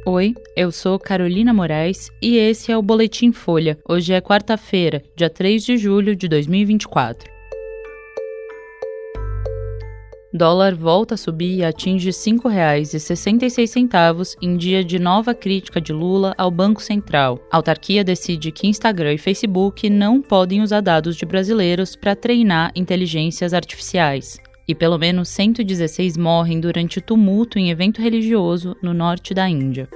Oi, eu sou Carolina Moraes e esse é o Boletim Folha. Hoje é quarta-feira, dia 3 de julho de 2024. Dólar volta a subir e atinge R$ 5,66 em dia de nova crítica de Lula ao Banco Central. A autarquia decide que Instagram e Facebook não podem usar dados de brasileiros para treinar inteligências artificiais. E pelo menos 116 morrem durante tumulto em evento religioso no norte da Índia.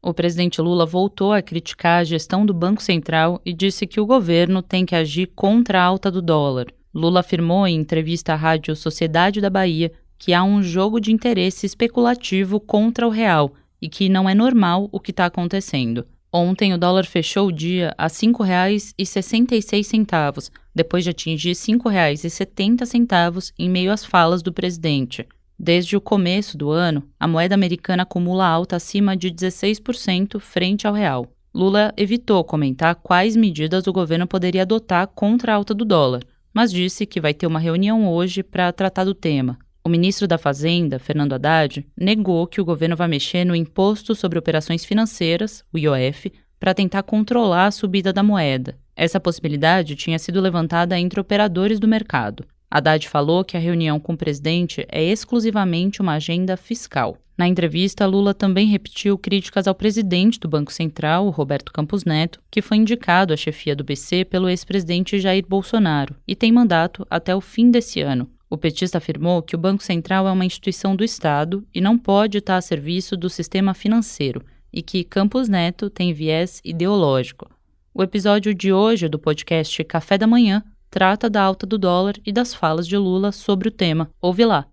O presidente Lula voltou a criticar a gestão do Banco Central e disse que o governo tem que agir contra a alta do dólar. Lula afirmou em entrevista à rádio Sociedade da Bahia que há um jogo de interesse especulativo contra o real e que não é normal o que está acontecendo. Ontem o dólar fechou o dia a R$ 5,66, depois de atingir R$ 5,70 em meio às falas do presidente. Desde o começo do ano, a moeda americana acumula alta acima de 16% frente ao real. Lula evitou comentar quais medidas o governo poderia adotar contra a alta do dólar, mas disse que vai ter uma reunião hoje para tratar do tema. O ministro da Fazenda, Fernando Haddad, negou que o governo vai mexer no Imposto sobre Operações Financeiras, o IOF, para tentar controlar a subida da moeda. Essa possibilidade tinha sido levantada entre operadores do mercado. Haddad falou que a reunião com o presidente é exclusivamente uma agenda fiscal. Na entrevista, Lula também repetiu críticas ao presidente do Banco Central, Roberto Campos Neto, que foi indicado à chefia do BC pelo ex-presidente Jair Bolsonaro e tem mandato até o fim desse ano. O petista afirmou que o Banco Central é uma instituição do Estado e não pode estar a serviço do sistema financeiro e que Campos Neto tem viés ideológico. O episódio de hoje do podcast Café da Manhã trata da alta do dólar e das falas de Lula sobre o tema. Ouve lá.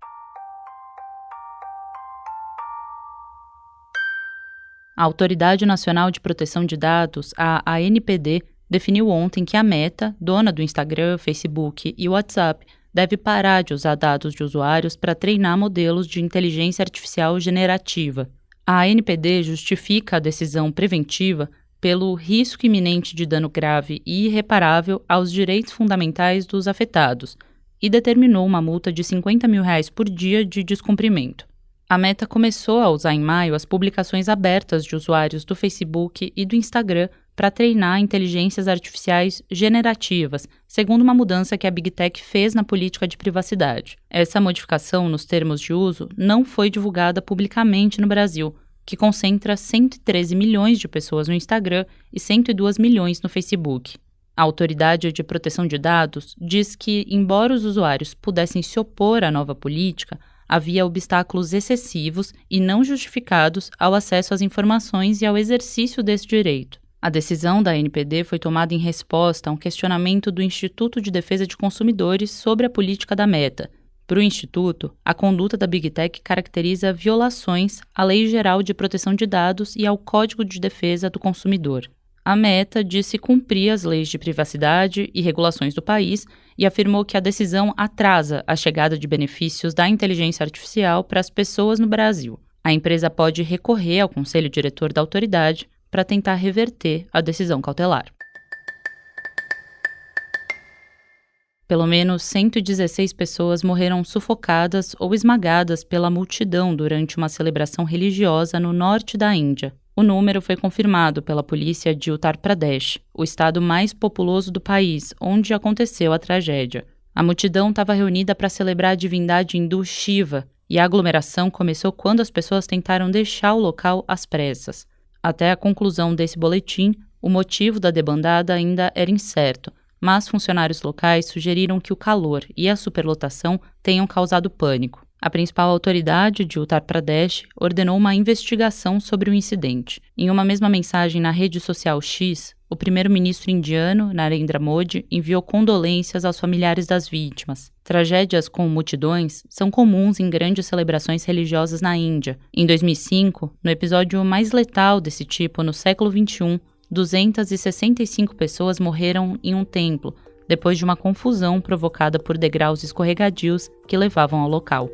A Autoridade Nacional de Proteção de Dados, a ANPD, definiu ontem que a Meta, dona do Instagram, Facebook e WhatsApp, deve parar de usar dados de usuários para treinar modelos de inteligência artificial generativa. A ANPD justifica a decisão preventiva pelo risco iminente de dano grave e irreparável aos direitos fundamentais dos afetados e determinou uma multa de R$ 50 mil por dia de descumprimento. A Meta começou a usar em maio as publicações abertas de usuários do Facebook e do Instagram para treinar inteligências artificiais generativas, segundo uma mudança que a Big Tech fez na política de privacidade. Essa modificação nos termos de uso não foi divulgada publicamente no Brasil, que concentra 113 milhões de pessoas no Instagram e 102 milhões no Facebook. A Autoridade de Proteção de Dados diz que, embora os usuários pudessem se opor à nova política, havia obstáculos excessivos e não justificados ao acesso às informações e ao exercício desse direito. A decisão da ANPD foi tomada em resposta a um questionamento do Instituto de Defesa de Consumidores sobre a política da Meta. Para o Instituto, a conduta da Big Tech caracteriza violações à Lei Geral de Proteção de Dados e ao Código de Defesa do Consumidor. A Meta disse cumprir as leis de privacidade e regulações do país e afirmou que a decisão atrasa a chegada de benefícios da inteligência artificial para as pessoas no Brasil. A empresa pode recorrer ao Conselho Diretor da autoridade para tentar reverter a decisão cautelar. Pelo menos 116 pessoas morreram sufocadas ou esmagadas pela multidão durante uma celebração religiosa no norte da Índia. O número foi confirmado pela polícia de Uttar Pradesh, o estado mais populoso do país, onde aconteceu a tragédia. A multidão estava reunida para celebrar a divindade hindu Shiva, e a aglomeração começou quando as pessoas tentaram deixar o local às pressas. Até a conclusão desse boletim, o motivo da debandada ainda era incerto, mas funcionários locais sugeriram que o calor e a superlotação tenham causado pânico. A principal autoridade de Uttar Pradesh ordenou uma investigação sobre o incidente. Em uma mesma mensagem na rede social X, o primeiro-ministro indiano, Narendra Modi, enviou condolências aos familiares das vítimas. Tragédias com multidões são comuns em grandes celebrações religiosas na Índia. Em 2005, no episódio mais letal desse tipo no século XXI, 265 pessoas morreram em um templo, depois de uma confusão provocada por degraus escorregadios que levavam ao local.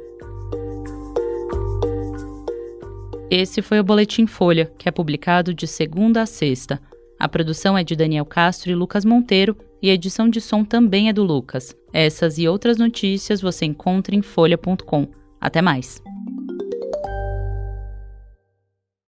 Esse foi o Boletim Folha, que é publicado de segunda a sexta. A produção é de Daniel Castro e Lucas Monteiro e a edição de som também é do Lucas. Essas e outras notícias você encontra em folha.com. Até mais!